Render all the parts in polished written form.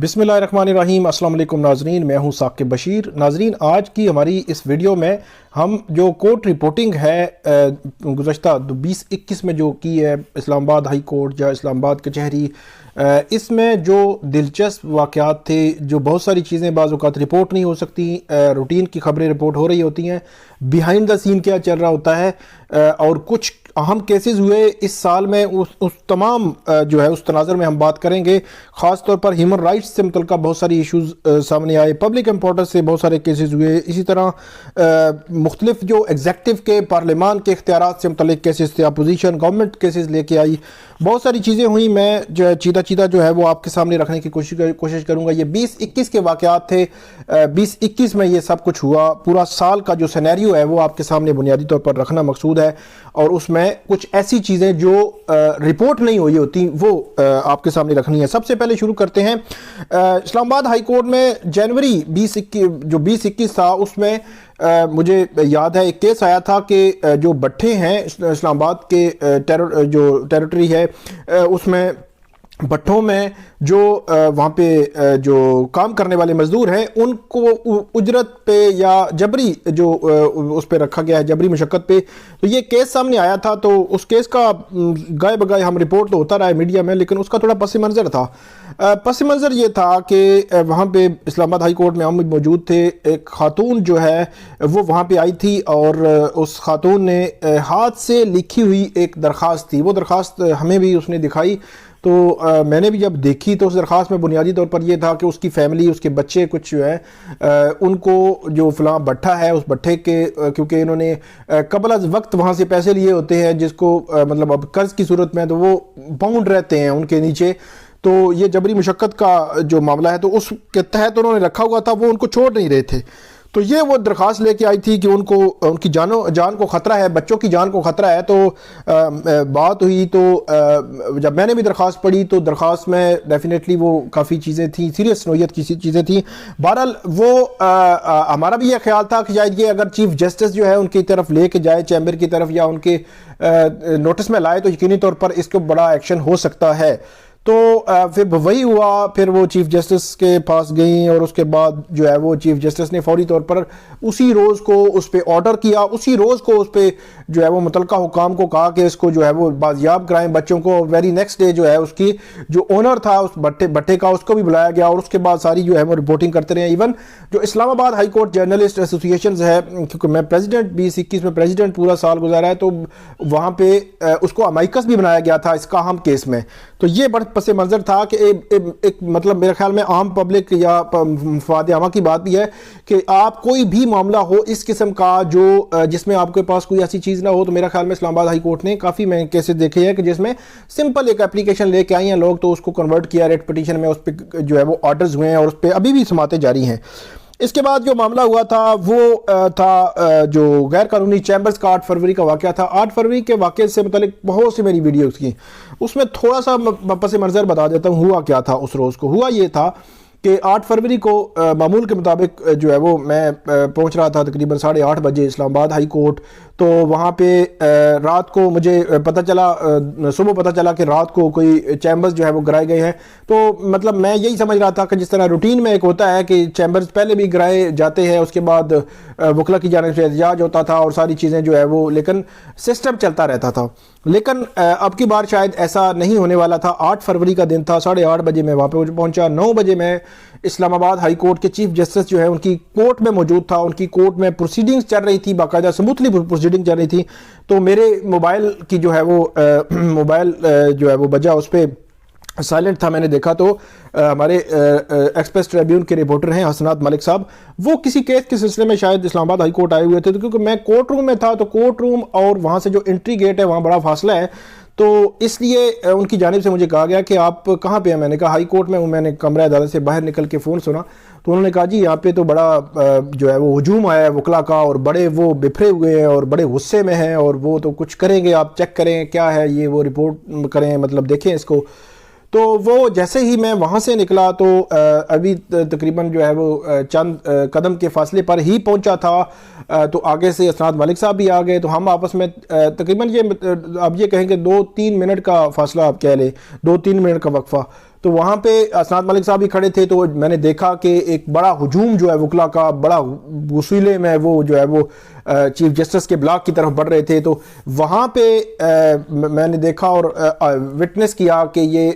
بسم اللہ الرحمن الرحیم۔ السلام علیکم ناظرین، میں ہوں ثاقب بشیر۔ ناظرین، آج کی ہماری اس ویڈیو میں ہم جو کورٹ رپورٹنگ ہے گزشتہ 2021 میں جو کی ہے اسلام آباد ہائی کورٹ یا اسلام آباد کچہری، اس میں جو دلچسپ واقعات تھے، جو بہت ساری چیزیں بعض اوقات رپورٹ نہیں ہو سکتی، روٹین کی خبریں رپورٹ ہو رہی ہوتی ہیں، بیہائنڈ دا سین کیا چل رہا ہوتا ہے، اور کچھ اہم کیسز ہوئے اس سال میں، اس تمام جو ہے اس تناظر میں ہم بات کریں گے۔ خاص طور پر ہیومن رائٹس سے متعلقہ بہت ساری ایشوز سامنے آئے، پبلک امپورٹنس سے بہت سارے کیسز ہوئے، اسی طرح مختلف جو ایگزیکٹو کے پارلیمان کے اختیارات سے متعلق کیسز تھے، اپوزیشن گورنمنٹ کیسز لے کے آئی، بہت ساری چیزیں ہوئیں۔ میں جو چیتا جو ہے وہ آپ کے سامنے رکھنے کی کوشش کروں گا۔ یہ 2021 کے واقعات تھے، 2021 میں یہ سب کچھ ہوا، پورا سال کا جو سینیریو ہے وہ آپ کے سامنے بنیادی طور پر رکھنا مقصود ہے، اور اس میں کچھ ایسی چیزیں جو رپورٹ نہیں ہوئی ہوتی وہ آپ کے سامنے رکھنی ہے۔ سب سے پہلے شروع کرتے ہیں اسلام آباد ہائی کورٹ میں جنوری 2021 تھا، اس میں مجھے یاد ہے ایک کیس آیا تھا کہ جو بٹھے ہیں اسلام آباد کے جو ٹیریٹری ہے، اس میں بٹھوں میں جو وہاں پہ جو کام کرنے والے مزدور ہیں ان کو اجرت پہ یا جبری جو اس پہ رکھا گیا ہے، جبری مشقت پہ، تو یہ کیس سامنے آیا تھا۔ تو اس کیس کا گائے بگائے ہم رپورٹ تو ہوتا رہا ہے میڈیا میں، لیکن اس کا تھوڑا پس منظر تھا۔ پس منظر یہ تھا کہ وہاں پہ اسلام آباد ہائی کورٹ میں ہم موجود تھے، ایک خاتون جو ہے وہ وہاں پہ آئی تھی، اور اس خاتون نے ہاتھ سے لکھی ہوئی ایک درخواست تھی، وہ درخواست ہمیں بھی اس نے دکھائی، تو میں نے بھی جب دیکھی تو اس درخواست میں بنیادی طور پر یہ تھا کہ اس کی فیملی، اس کے بچے کچھ جو ہے ان کو جو فلاں بٹھا ہے اس بٹھے کے، کیونکہ انہوں نے قبل از وقت وہاں سے پیسے لیے ہوتے ہیں، جس کو مطلب اب قرض کی صورت میں، تو وہ باؤنڈ رہتے ہیں ان کے نیچے، تو یہ جبری مشقت کا جو معاملہ ہے تو اس کے تحت انہوں نے رکھا ہوا تھا، وہ ان کو چھوڑ نہیں رہے تھے۔ تو یہ وہ درخواست لے کے آئی تھی کہ ان کی جان کو خطرہ ہے، بچوں کی جان کو خطرہ ہے۔ تو بات ہوئی، تو جب میں نے بھی درخواست پڑھی تو درخواست میں ڈیفینیٹلی وہ کافی چیزیں تھیں، سیریس نوعیت کی چیزیں تھیں۔ بہرحال وہ ہمارا بھی یہ خیال تھا کہ شاید یہ اگر چیف جسٹس جو ہے ان کی طرف لے کے جائے، چیمبر کی طرف، یا ان کے نوٹس میں لائے، تو یقینی طور پر اس کو بڑا ایکشن ہو سکتا ہے۔ تو پھر وہی ہوا، پھر وہ چیف جسٹس کے پاس گئیں، اور اس کے بعد جو ہے وہ چیف جسٹس نے فوری طور پر اسی روز کو اس پہ آرڈر کیا، اسی روز کو اس پہ جو ہے وہ متعلقہ حکام کو کہا کہ اس کو جو ہے وہ بازیاب کرائیں بچوں کو۔ ویری نیکسٹ ڈے جو ہے اس کی جو اونر تھا اس بٹھے کا، اس کو بھی بلایا گیا، اور اس کے بعد ساری جو ہے وہ رپورٹنگ کرتے رہے۔ ایون جو اسلام آباد ہائی کورٹ جرنلسٹ ایسوسیشنز ہے، کیونکہ میں پریزیڈنٹ 2021 میں پریزیڈنٹ پورا سال گزارا ہے، تو وہاں پہ اس کو امائکس بھی بنایا گیا تھا اس کا اہم کیس میں۔ تو یہ بڑا پس منظر تھا کہ ایک مطلب میرے خیال میں عام پبلک یا مفاد عامہ کی بات بھی ہے کہ آپ کوئی بھی معاملہ ہو اس قسم کا جو جس میں آپ کے پاس کوئی ایسی چیز نہ ہو، تو میرا خیال میں اسلام آباد ہائی کورٹ نے کافی میں کیسز دیکھے ہیں کہ جس میں سمپل ایک اپلیکیشن لے کے آئی ہیں لوگ، تو اس کو کنورٹ کیا ریٹ پٹیشن میں، اس پہ جو ہے وہ آرڈرز ہوئے ہیں، اور اس پہ ابھی بھی سماعتیں جاری ہیں۔ اس کے بعد جو معاملہ ہوا تھا وہ تھا جو غیر قانونی چیمبرز کا 8 فروری کا واقعہ تھا۔ 8 فروری کے واقعے سے متعلق بہت سی میری ویڈیوز کی، اس میں تھوڑا سا پس منظر بتا دیتا ہوں ہوا کیا تھا اس روز کو۔ ہوا یہ تھا کہ 8 فروری کو معمول کے مطابق جو ہے وہ میں پہنچ رہا تھا تقریباً 8:30 بجے اسلام آباد ہائی کورٹ، تو وہاں پہ رات کو مجھے پتہ چلا، صبح پتہ چلا کہ رات کو کوئی چیمبرز جو ہے وہ گرائے گئے ہیں۔ تو مطلب میں یہی سمجھ رہا تھا کہ جس طرح روٹین میں ایک ہوتا ہے کہ چیمبرز پہلے بھی گرائے جاتے ہیں، اس کے بعد وکلا کی جانب سے احتجاج ہوتا تھا اور ساری چیزیں جو ہے وہ، لیکن سسٹم چلتا رہتا تھا۔ لیکن اب کی بار شاید ایسا نہیں ہونے والا تھا۔ 8 فروری کا دن تھا، 8:30 بجے میں وہاں پہ پہنچا۔ 9 بجے میں اسلام آباد ہائی کورٹ کے چیف جسٹس جو ہے ان کی کورٹ میں موجود تھا، ان کی کورٹ میں پروسیڈنگز چل رہی تھی، باقاعدہ سموتھلی پروسیڈنگ چل رہی تھی۔ تو میرے موبائل کی جو ہے وہ موبائل جو ہے وہ بجا، اس پہ سائلنٹ تھا، میں نے دیکھا تو ہمارے ایکسپریس ٹریبیون کے رپورٹر ہیں حسنات ملک صاحب، وہ کسی کیس کے سلسلے میں شاید اسلام آباد ہائی کورٹ آئے ہوئے تھے، تو کیونکہ میں کورٹ روم میں تھا، تو کورٹ روم اور وہاں سے جو انٹری گیٹ ہے وہاں بڑا فاصلہ ہے، تو اس لیے ان کی جانب سے مجھے کہا گیا کہ آپ کہاں پہ ہیں؟ میں نے کہا ہائی کورٹ میں ہوں۔ میں نے کمرہ عدالت سے باہر نکل کے فون سنا، تو انہوں نے کہا جی یہاں پہ تو بڑا جو ہے وہ ہجوم آیا ہے وکلا کا، اور بڑے وہ بفرے ہوئے ہیں اور بڑے غصے میں ہیں، اور وہ تو کچھ کریں گے، آپ چیک کریں کیا ہے یہ، وہ رپورٹ کریں، مطلب دیکھیں اس کو۔ تو وہ جیسے ہی میں وہاں سے نکلا تو ابھی تقریباً جو ہے وہ چند قدم کے فاصلے پر ہی پہنچا تھا، تو آگے سے حسنات ملک صاحب بھی آ گئے، تو ہم آپس میں تقریباً یہ اب یہ کہیں کہ 2-3 منٹ کا فاصلہ آپ کہہ لیں، 2-3 منٹ کا وقفہ۔ تو وہاں پہ اسناد ملک صاحب بھی کھڑے تھے، تو میں نے دیکھا کہ ایک بڑا ہجوم جو ہے وکلا کا، بڑا وسیلے میں وہ جو ہے وہ چیف جسٹس کے بلاک کی طرف بڑھ رہے تھے. تو وہاں پہ میں نے دیکھا اور وٹنس کیا کہ یہ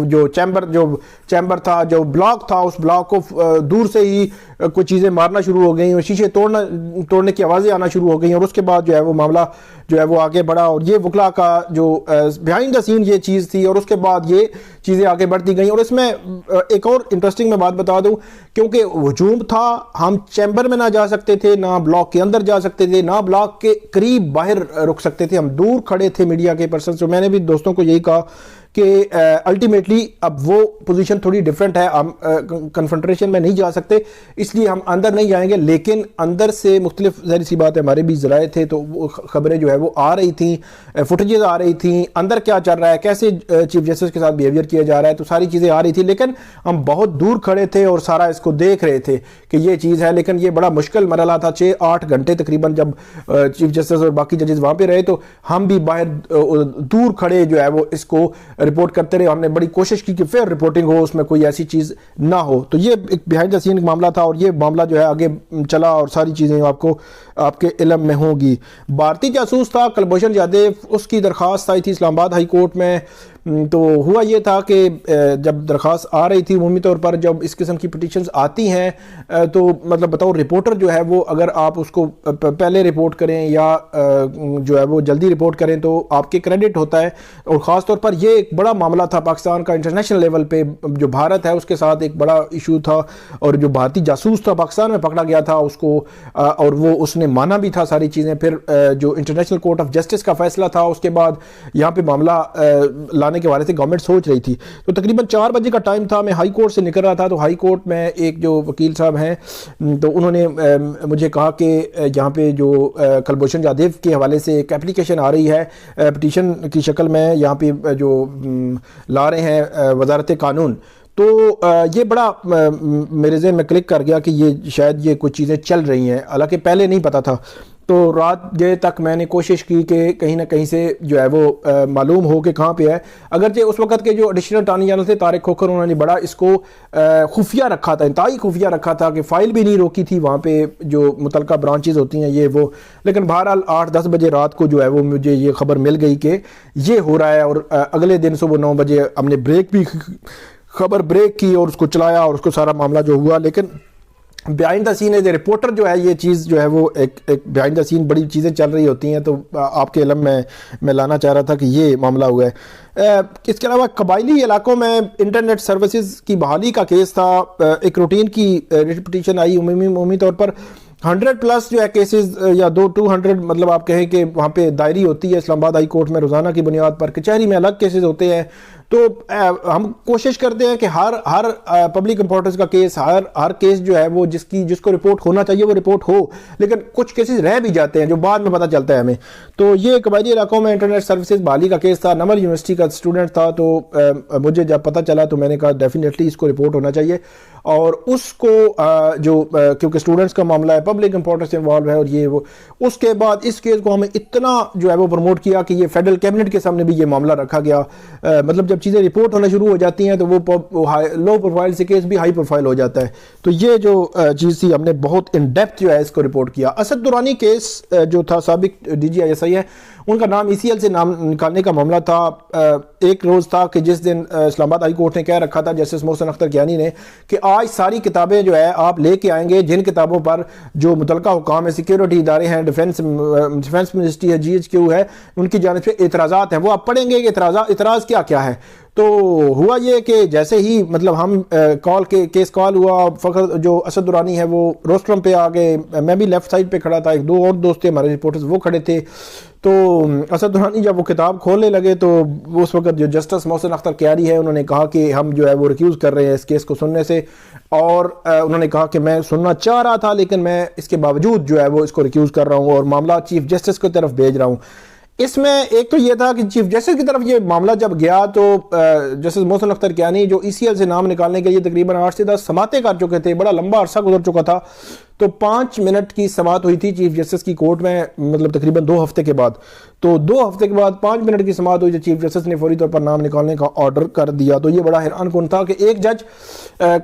جو چیمبر تھا، جو بلاک تھا، اس بلاک کو دور سے ہی کچھ چیزیں مارنا شروع ہو گئیں اور شیشے توڑنے کی آوازیں آنا شروع ہو گئیں، اور اس کے بعد جو ہے وہ معاملہ جو ہے وہ آگے بڑھا. اور یہ وکلا کا جو بیہائنڈ دا سین یہ چیز تھی، اور اس کے بعد یہ چیزیں آگے بڑھتی گئیں. اور اس میں ایک اور انٹرسٹنگ میں بات بتا دوں، کیونکہ ہجوم تھا، ہم چیمبر میں نہ جا سکتے تھے، نہ بلاک کے اندر جا سکتے تھے، نہ بلاک کے قریب باہر رک سکتے تھے، ہم دور کھڑے تھے میڈیا کے پرسنز. تو میں نے بھی دوستوں کو یہی کہا کہ الٹیمیٹلی اب وہ پوزیشن تھوڑی ڈیفرنٹ ہے، ہم کنفرنٹریشن میں نہیں جا سکتے، اس لیے ہم اندر نہیں جائیں گے. لیکن اندر سے مختلف ظاہر سی بات ہے ہمارے بھی ذرائع تھے، تو وہ خبریں جو ہے وہ آ رہی تھیں، فوٹیجز آ رہی تھیں، اندر کیا چل رہا ہے، کیسے چیف جسٹس کے ساتھ بیہیویئر کیا جا رہا ہے، تو ساری چیزیں آ رہی تھی. لیکن ہم بہت دور کھڑے تھے اور سارا اس کو دیکھ رہے تھے کہ یہ چیز ہے. لیکن یہ بڑا مشکل مرحلہ تھا، 6-8 گھنٹے تقریباً جب چیف جسٹس اور باقی ججز وہاں پہ رہے، تو ہم بھی باہر دور کھڑے جو ہے وہ اس کو رپورٹ کرتے رہے. ہم نے بڑی کوشش کی کہ فیئر رپورٹنگ ہو، اس میں کوئی ایسی چیز نہ ہو. تو یہ ایک بیہائنڈ دا سین معاملہ تھا، اور یہ معاملہ جو ہے آگے چلا اور ساری چیزیں آپ کے علم میں ہوں گی. بھارتی جاسوس تھا کلبھوشن جادیو، اس کی درخواست آئی تھی اسلام آباد ہائی کورٹ میں. تو ہوا یہ تھا کہ جب درخواست آ رہی تھی، عمومی طور پر جب اس قسم کی پٹیشنز آتی ہیں تو مطلب بتاؤ رپورٹر جو ہے وہ اگر آپ اس کو پہلے رپورٹ کریں یا جو ہے وہ جلدی رپورٹ کریں تو آپ کے کریڈٹ ہوتا ہے. اور خاص طور پر یہ ایک بڑا معاملہ تھا پاکستان کا، انٹرنیشنل لیول پہ جو بھارت ہے اس کے ساتھ ایک بڑا ایشو تھا، اور جو بھارتی جاسوس تھا پاکستان میں پکڑا گیا تھا اس کو، اور وہ اس نے مانا بھی تھا ساری چیزیں. پھر جو انٹرنیشنل کورٹ آف جسٹس کا فیصلہ تھا، اس کے بعد یہاں پہ معاملہ لانے کے بارے سے گورنمنٹ سوچ رہی تھی. تو تقریباً 4 بجے کا ٹائم تھا، میں ہائی کورٹ سے نکل رہا تھا. تو ہائی کورٹ میں ایک جو وکیل صاحب ہیں تو انہوں نے مجھے کہا کہ یہاں پہ جو کلبھوشن جادیو کے حوالے سے ایک اپلیکیشن آ رہی ہے پٹیشن کی شکل میں، یہاں پہ جو لا رہے ہیں وزارت قانون. تو یہ بڑا میرے ذہن میں کلک کر گیا کہ یہ شاید یہ کچھ چیزیں چل رہی ہیں، حالانکہ پہلے نہیں پتا تھا. تو رات گئے تک میں نے کوشش کی کہ کہیں نہ کہیں سے جو ہے وہ معلوم ہو کہ کہاں پہ ہے. اگرچہ اس وقت کے جو ایڈیشنل اٹارنی جنرل تھے طارق کھوکھر، انہوں نے بڑا اس کو خفیہ رکھا تھا، انتہائی خفیہ رکھا تھا، کہ فائل بھی نہیں روکی تھی وہاں پہ جو متعلقہ برانچز ہوتی ہیں یہ وہ. لیکن بہرحال 8-10 بجے رات کو جو ہے وہ مجھے یہ خبر مل گئی کہ یہ ہو رہا ہے. اور اگلے دن صبح 9 بجے ہم نے خبر بریک کی اور اس کو چلایا اور اس کو سارا معاملہ جو ہوا. لیکن behind the seen as a reporter جو ہے یہ چیز جو ہے وہ ایک بیہائنڈ دا سین بڑی چیزیں چل رہی ہوتی ہیں، تو آپ کے علم میں لانا چاہ رہا تھا کہ یہ معاملہ ہوا ہے. اس کے علاوہ قبائلی علاقوں میں انٹرنیٹ سروسز کی بحالی کا کیس تھا. ایک روٹین کی پٹیشن آئی، عمومی طور پر 100+ جو ہے کیسز یا 200 مطلب آپ کہیں کہ وہاں پہ دائری ہوتی ہے اسلام آباد ہائی کورٹ میں روزانہ کی بنیاد پر. کچہری میں الگ کیسز ہوتے ہیں. تو ہم کوشش کرتے ہیں کہ ہر پبلک امپورٹنس کا کیس، ہر کیس جو ہے وہ جس کو رپورٹ ہونا چاہیے وہ رپورٹ ہو. لیکن کچھ کیسز رہ بھی جاتے ہیں جو بعد میں پتہ چلتا ہے ہمیں. تو یہ قبائلی علاقوں میں انٹرنیٹ سروسز بحالی کا کیس تھا. نمل یونیورسٹی کا اسٹوڈنٹ تھا. تو مجھے جب پتہ چلا تو میں نے کہا ڈیفینیٹلی اس کو رپورٹ ہونا چاہیے. اور اس کو جو کیونکہ اسٹوڈنٹس کا معاملہ ہے، پبلک امپورٹنس انوالو ہے، اور یہ وہ اس کے بعد اس کیس کو ہمیں اتنا جو ہے وہ پروموٹ کیا کہ یہ فیڈرل کیبنٹ کے سامنے بھی یہ معاملہ رکھا گیا. مطلب جب چیزیں رپورٹ ہونا شروع ہو جاتی ہیں تو وہ لو پروفائل سے کیس بھی ہائی پروفائل ہو جاتا ہے. تو یہ جو چیز تھی ہم نے بہت ان ڈیپتھ جو ہے اس کو رپورٹ کیا. اسد درانی کیس جو تھا، سابق DGI ہے، ان کا نام ECL سے نام نکالنے کا معاملہ تھا. ایک روز تھا کہ جس دن اسلام آباد ہائی کورٹ نے کہہ رکھا تھا جسٹس محسن اختر کیانی نے کہ آج ساری کتابیں جو ہے آپ لے کے آئیں گے جن کتابوں پر جو متعلقہ حکام ہے، سیکیورٹی ادارے ہیں، ڈیفنس منسٹری ہے، GHQ ہے، ان کی جانب سے اعتراضات ہیں، وہ آپ پڑھیں گے کہ اعتراض کیا ہے. تو ہوا یہ کہ جیسے ہی مطلب ہم کیس کال ہوا، فخر جو اسد درانی ہے وہ روسٹرم پہ آ گئے، میں بھی لیفٹ سائڈ پہ کھڑا تھا، 2 اور دوست تھے ہمارے رپورٹرز وہ کھڑے تھے. تو اسد درانی جب وہ کتاب کھولنے لگے تو اس وقت جو جسٹس محسن اختر کیانی ہے انہوں نے کہا کہ ہم جو ہے وہ ریکیوز کر رہے ہیں اس کیس کو سننے سے. اور انہوں نے کہا کہ میں سننا چاہ رہا تھا لیکن میں اس کے باوجود جو ہے وہ اس کو ریکیوز کر رہا ہوں اور معاملہ چیف جسٹس کی طرف بھیج رہا ہوں. اس میں ایک تو یہ تھا کہ چیف جسٹس کی طرف یہ معاملہ جب گیا تو جسٹس محسن اختر کیانی جو ECL سے نام نکالنے کے لیے تقریباً 8 سے 10 سماعتیں کر چکے تھے، بڑا لمبا عرصہ گزر چکا تھا. تو 5 منٹ کی سماعت ہوئی تھی چیف جسٹس کی کورٹ میں، مطلب تقریباً 2 ہفتے کے بعد. تو 2 ہفتے کے بعد 5 منٹ کی سماعت ہوئی تو چیف جسٹس نے فوری طور پر نام نکالنے کا آرڈر کر دیا. تو یہ بڑا حیران کن تھا کہ ایک جج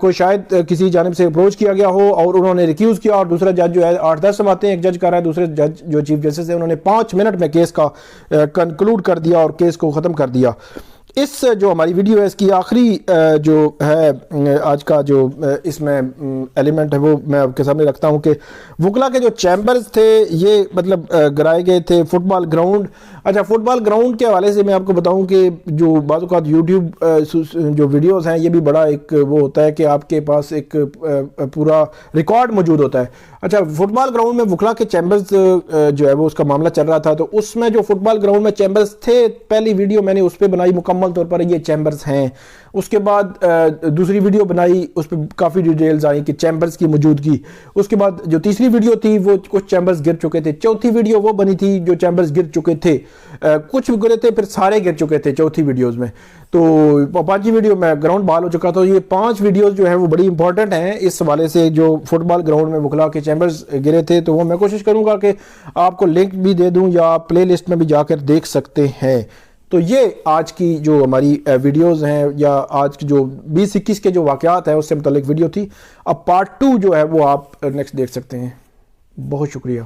کو شاید کسی جانب سے اپروچ کیا گیا ہو اور انہوں نے ریکیوز کیا، اور دوسرا جج جو ہے 8-10 سماعتیں ایک جج کر رہا ہے، دوسرے جج جو چیف جسٹس ہے انہوں نے 5 منٹ میں کیس کا کنکلوڈ کر دیا اور کیس کو ختم کر دیا. اس جو ہماری ویڈیو ہے اس کی آخری جو ہے آج کا جو اس میں ایلیمنٹ ہے وہ میں آپ کے سامنے رکھتا ہوں کہ وکلا کے جو چیمبرز تھے یہ مطلب گرائے گئے تھے فٹ بال گراؤنڈ. اچھا، فٹ بال گراؤنڈ کے حوالے سے میں آپ کو بتاؤں کہ جو بعض اوقات یوٹیوب جو ویڈیوز ہیں یہ بھی بڑا ایک وہ ہوتا ہے کہ آپ کے پاس ایک پورا ریکارڈ موجود ہوتا ہے. اچھا، فٹ بال گراؤنڈ میں وکلا کے چیمبرز جو ہے وہ اس کا معاملہ چل رہا تھا، تو اس میں جو فٹ بال گراؤنڈ میں چیمبرز تھے، پہلی ویڈیو میں نے اس پہ بنائی مکمل طور پر یہ چیمبرز ہیں. اس کے بعد دوسری ویڈیو بنائی، اس پہ کافی ڈیٹیلز آئیں کہ چیمبرز کی موجودگی. اس کے بعد جو تیسری ویڈیو تھی وہ کچھ چیمبرز گر چکے تھے. چوتھی ویڈیو وہ بنی تھی جو چیمبرز گر چکے تھے، کچھ گرے تھے پھر سارے گر چکے تھے چوتھی ویڈیوز میں. تو 5ویں ویڈیو میں گراؤنڈ بحال ہو چکا تھا. یہ 5 ویڈیوز جو ہیں وہ بڑی امپورٹنٹ ہیں اس حوالے سے جو فٹ بال گراؤنڈ میں وکلا کے چیمبرز گرے تھے. تو وہ میں کوشش کروں گا کہ آپ کو لنک بھی دے دوں یا پلے لسٹ میں بھی جا کر دیکھ سکتے ہیں. تو یہ آج کی جو ہماری ویڈیوز ہیں یا آج کی جو 2021 کے جو واقعات ہیں اس سے متعلق ویڈیو تھی. اب پارٹ 2 جو ہے وہ آپ نیکسٹ دیکھ سکتے ہیں. بہت شکریہ.